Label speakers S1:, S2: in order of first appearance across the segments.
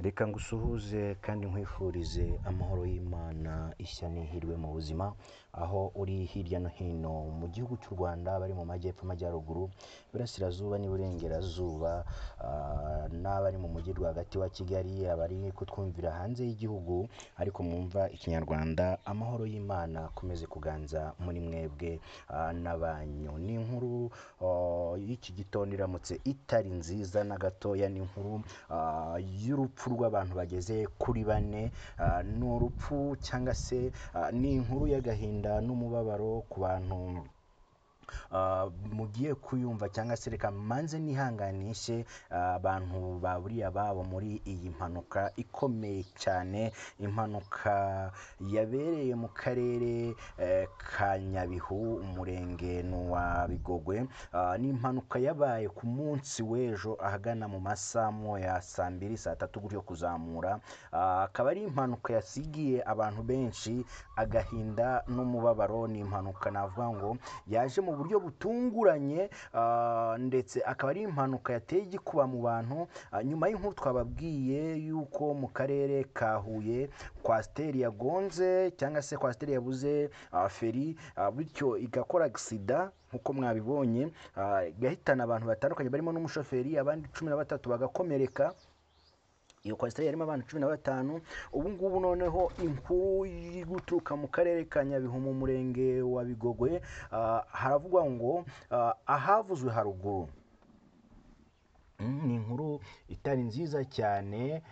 S1: Reka ngusuhuze kandi nkwifurize amahoro y'Imana ishya n'ihirwe mu buzima, aho uri hirya no hino mu gihugu cy'u Rwanda, bari mu majyepfo, amajyaruguru, iburasirazuba n'iburengerazuba, n'abari mu mujyi rwagati wa Kigali, abari kutwumvira hanze y'igihugu ariko mwumva ikinyarwanda. Amahoro y'Imana akomeze kuganza muri mwebwe n'abanyu. Ni inkuru y'iki gitondo iramutse itari nziza na gatoya. Ni inkuru y'urupfu rw'abantu bageze kuri 4. Ni urupfu cyangwa se ni inkuru y'agahinda n'umubabaro ku bantu mugiye kuyumva, cyangwa se reka manze nihanganishe abantu baburiye ababo muri iyi mpanuka ikomeye cyane, impanuka yabereye mu karere ka Nyabihu, umurenge wa Bigogwe. Ni impanuka yabaye ku munsi w'ejo ahagana mu masaa moya, saa 2, saa 3 gutyo kuzamura. Akaba ari impanuka yasigiye abantu benshi agahinda n'umubabaro. Ni impanuka navuga ngo yaje mu buryo butunguranye, ndetse akaba ari impanuka yateye igikuba mu bantu. Nyuma y'inkuru twababwiye yuko mu karere ka Huye kwasiteri yagonze, cyangwa se kwasiteri yabuze feri, bityo igakora agisida nk'uko mwabibonye, igahitana abantu batandukanye barimo n'umushoferi, abandi 13 bagakomereka. Iyo kwasiteri yarimo abantu 15. Ubu ngubu noneho inkuru iri guturuka mu karere ka Nyabihu mu murenge wa Bigogwe, haravugwa ngo ahavuzwe haruguru. Ni inkuru itari nziza cyane,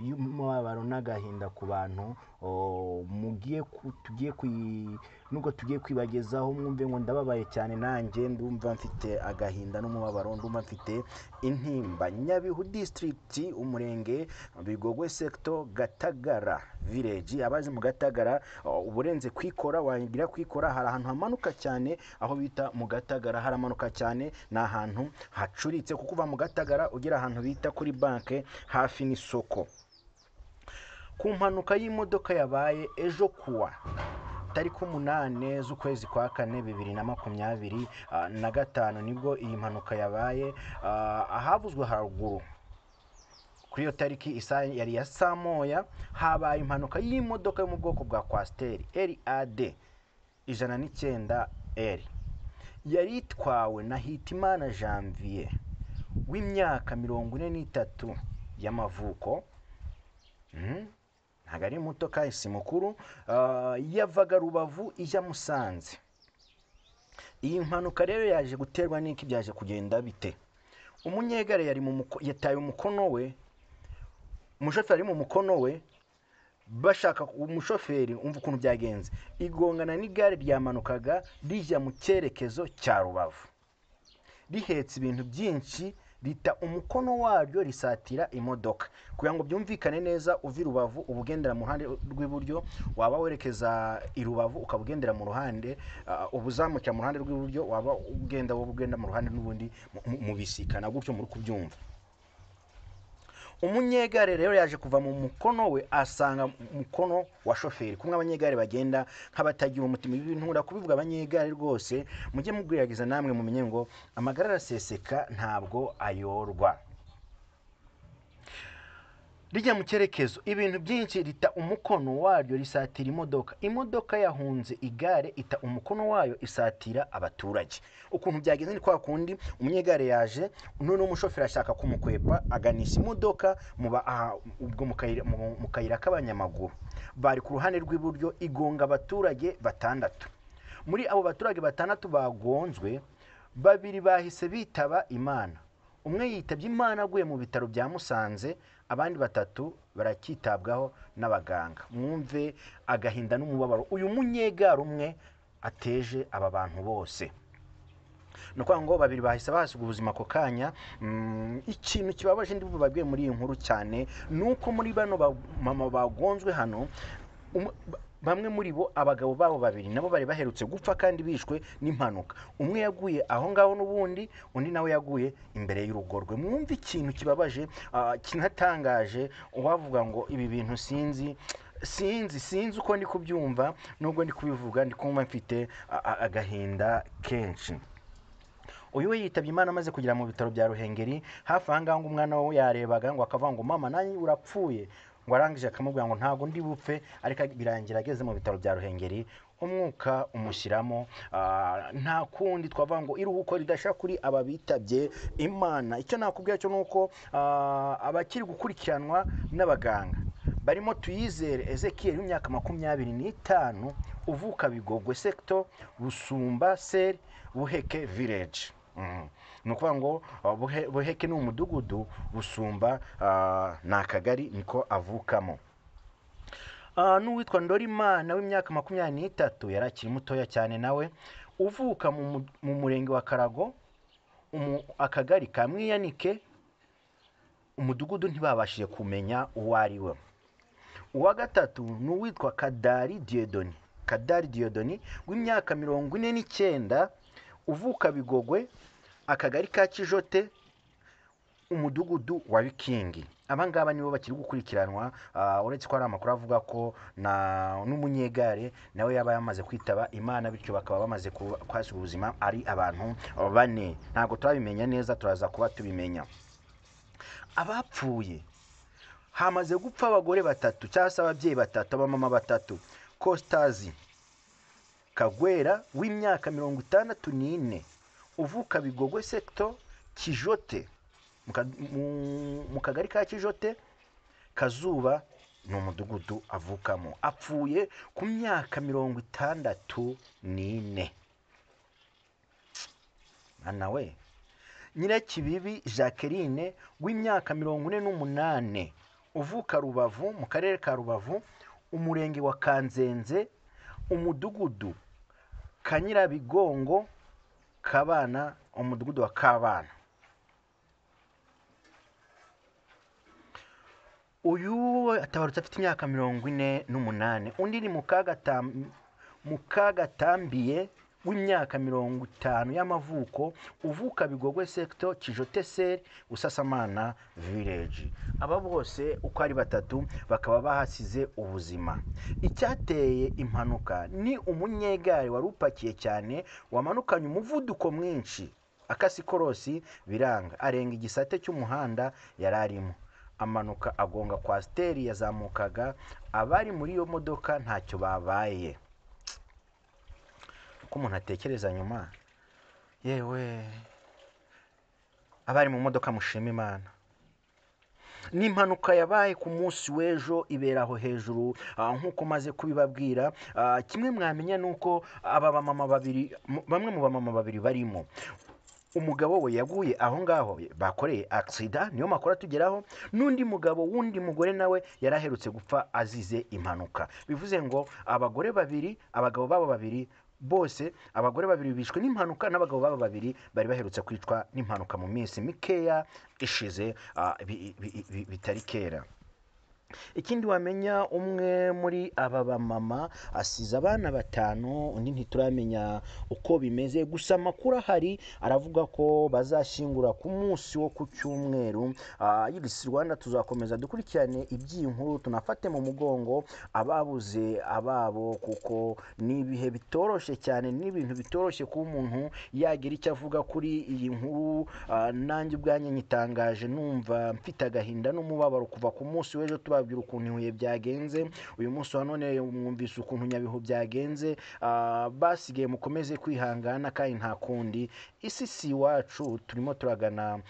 S1: y'umubabaro n'agahinda ku bantu nubwo tugiye kwibagezaho. Mwumve ngo ndababaye cyane, nanjye ndumva mfite agahinda n'umubabaro, ndumva mfite intimba. Nyabihu district, umurenge Bigogwe sector, Gatagara village. Abaje mu Gatagara uburenze kwikora, wagira kwikora, hari ahantu hamanuka cyane, aho bita mu Gatagara haramanuka cyane. Ni ahantu hacuritse, kuko uva mu Gatagara ugira ahantu bita kuri banke hafi n'isoko. Ku mpanuka y'imodoka yabaye ejo kuwa tariki 8 z'ukwezi kwa 4 2025, nibwo iyi mpanuka yabaye. Ahavuzwe haruguru kuri iyo tariki yari ya saa moya, habaye impanuka y'imodoka yo mu bwoko bwa kwasiteri LAD 109L. yari itwawe na Hitimana Janvier w'imyaka 43 y'amavuko. Ntabwo ari muto kandi si mukuru. Yavaga Rubavu ijya Musanze. Iyi mpanuka rero yaje guterwa n'iki, byaje kugenda bite? Umunyegare yataye umukono we, umushoferi ari mu mukono we, bashaka umushoferi. Umva ukuntu byagenze: igongana n'igare ryamanukaga rijya mu cyerekezo cya Rubavu, rihetse ibintu byinshi, rita umukono waryo risatira imodoka. Kugira ngo byumvikane neza, uvi Rubavu ubugendera mu ruhande rw'iburyo, waba werekeza i Rubavu ukabugendera mu ruhande, ubuzamukira mu ruhande rw'iburyo, waba ugenda mu ruhande n'ubundi mu bisikana gutyo, muri kubyumva. Umunyegare rero yaje kuva mu mukono we asanga umukono wa shoferi. Kumwe abanyegare bagenda nk'abatagira umutima. Ibi bintu ndakubivuga abanyegare rwose mujye mugwiragiza namwe mumenye ngo amagara araseseka ntabwo ayorwa. Rijya mu cyerekezo, ibintu byinshi, rita umukono waryo risatira imodoka. Imodoka yahunze igare, ita umukono wayo isatira abaturage. Ukuntu byagenze ni kwa kundi umunyegare yaje, none umushoferi ashaka kumukwepa, aganisha imodoka ubwo mu kayira k'abanyamaguru. Bari ku ruhande rw'iburyo, igonga abaturage 6. Muri abo baturage 6 bagonzwe, 2 bahise bitaba Imana. Umwe yitabye Imana aguye mu bitaro bya Musanze, abandi 3 barakitabwaho n'abaganga. Mwumve agahinda n'umubabaro uyu munyegare umwe ateje aba bantu bose. Nuko ngo 2 bahise basiga ubuzima ako kanya. Ikintu kibabaje ndi bubabwiye muri iyi nkuru cyane, nuko muri bano mama bagonzwe hano, bamwe muri bo abagabo babo 2 nabo bari baherutse gupfa kandi bishwe n'impanuka. Umwe yaguye aho ngaho n'ubundi, undi nawe yaguye imbere y'urugo rwe. Mwumve ikintu kibabaje, kinatangaje. Uwavuga ngo ibi bintu sinzi uko ndi kubyumva, nubwo ndi kubivuga ndi kumva mfite agahinda kenshi. uyu we yitabye Imana amaze kugera mu bitaro bya Ruhengeri. Hafi aha ngaha ngo umwana we yarebaga ngo akavuga ngo mama nanjye urapfuye, ngo arangije akamubwira ngo ntabwo ndi bupfe, ariko birangira ageze mu bitaro bya Ruhengeri umwuka umushyiramo. Nta kundi twavuga ngo iruhuko ridashira kuri aba bitabye Imana. Icyo nakubwira cyo nuko abakiri gukurikiranwa n'abaganga barimo Tuyizere Ezekiel w'imyaka 25 uvuka Bigogwe sector Busumba Seri Buheke village. Ni ukuvuga ngo Buheke ni umudugudu, Busumba ni akagari niko avukamo. N'uwitwa Ndorimana w'imyaka 23 yari akiri mutoya cyane nawe uvuka mu murenge wa Karago, akagari ka Mwiyanike, umudugudu ntibabashije kumenya uwo ari we. Uwa gatatu n'uwitwa Kadari Diodoni w'imyaka 49 uvuka Bigogwe, akagari ka Kijote, umudugudu wa Bikingi. Abangaba nibo bakiri gukurikiranwa, uretse ko ari amakuru avuga ko n'umunyegare nawe yaba yamaze kwitaba Imana, bityo bakaba bamaze kwasiga ubuzima ari abantu 4. Ntabwo turabimenya neza, turaza kuba tubimenya. Abapfuye hamaze gupfa abagore 3 cyangwa se ababyeyi 3, abamama 3. Kostazi Kagwera w'imyaka 64 uvuka Bigogwe sector Kijote, mu kagari ka Kijote. Kazuba ni umudugudu avukamo, apfuye ku myaka 64. Ana we. Nyirakibibi Jacqueline w'imyaka 48 uvuka Rubavu, mu karere ka Rubavu, umurenge wa Kanzenze, umudugudu Kanyirabigongo Kabana, umudugudu wa Kabana. Uyu atabarutse afite imyaka 48. Undi ni Mukagatambiye w'imyaka 50 y'amavuko uvuka Bigogwe sector Kijote Seri Busasamana village. Aba bose uko ari 3 bakaba bahasize ubuzima. Icyateye impanuka ni umunyegare wari upakiye cyane, wamanukanye umuvuduko mwinshi, akasikorosi biranga, arenga igisate cy'umuhanda yararimo, amanuka agonga kwasiteri yazamukaga. Abari muri iyo modoka ntacyo babaye. Uko umuntu atekereza nyuma, yewe abari mu modoka mushima Imana. Ni impanuka yabaye ku munsi w'ejo, ibera aho hejuru nk'uko maze kubibabwira. Kimwe mwamenya nuko bamwe mu bamama babiri barimo, umugabo we yaguye aho ngaho bakoreye accident, niyo makuru atugeraho. N'undi mugabo wundi mugore nawe yaraherutse gupfa azize impanuka. Bivuze ngo abagabo babo babiri bose, abagore 2 bishwe n'impanuka, n'abagabo babo 2 bari baherutse kwicwa n'impanuka mu minsi mikeya ishize, bitari kera. Ikindi wamenya, umwe muri aba bamama asize abana 5, undi ntituramenya uko bimeze. Gusa amakuru ahari aravuga ko bazashingura ku munsi wo ku cyumweru. Yigisi Rwanda tuzakomeza dukurikirane iby'inkuru, tunafate mu mugongo ababuze ababo, kuko ni ibihe bitoroshye cyane, n'ibintu bitoroshye kuba umuntu yagira icyo avuga kuri iyi nkuru. Nanjye ubwanjye nyitangaje numva mfite agahinda n'umubabaro kuva ku munsi w'ejo tubabwira ukuntu Huye byagenze. Uyu munsi wa none mwumvise ukuntu Nyabihu byagenze. Basigaye mukomeze kwihangana, kandi nta kundi. Isi si iwacu, turimo turagana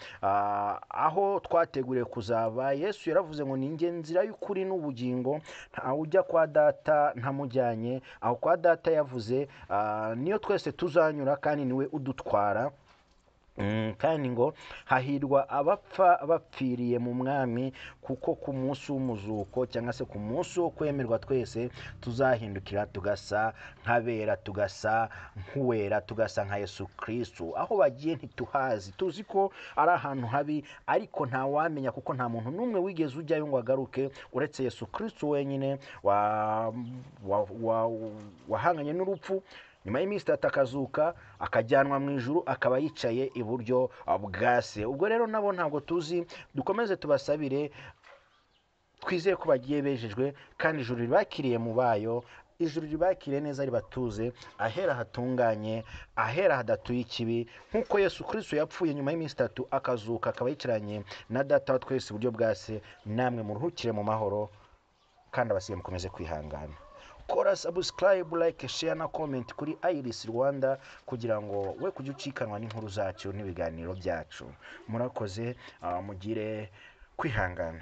S1: aho twateguriye kuzaba. Yesu yaravuze ngo ni njye nzira y'ukuri n'ubugingo, ntawe ujya kwa data ntamujyanye. Aho kwa data yavuze niyo twese tuzanyura, kandi niwe udutwara. Kandi ngo hahirwa abapfa bapfiriye mu mwami, kuko ku munsi w'umuzuko cyangwa se ku munsi wo kwemerwa twese tuzahindukira tugasa nk'abera, tugasa nk'uwera, tugasa nka Yesu Kristo. Aho bagiye ntituhazi, tuzi ko ari ahantu habi, ariko nta wamenya, kuko nta muntu n'umwe wigeze ujyayo ngo agaruke uretse Yesu Kristo wenyine wahanganye n'urupfu, nyuma y'iminsi 3 akazuka, akajyanwa mu ijuru, akaba yicaye iburyo bwa Se. Ubwo rero nabo ntabwo tuzi, dukomeze tubasabire, twizeye ko bagiye bejejwe, kandi ijuru ribakiriye mu bayo. ijuru ribakire neza ribatuze ahera hatunganye, ahera hadatuye ikibi, nk'uko Yesu Kristo yapfuye nyuma y'iminsi 3 akazuka akaba yicaranye na data wa twese iburyo bwa se, namwe muruhukire mu mahoro kandi abasigaye mukomeze kwihangana. Kora subscribe, like, share na comment kuri Iris Rwanda kugira ngo we kujya ucikanwa n'inkuru zacu n'ibiganiro byacu. Murakoze, mugire kwihangana.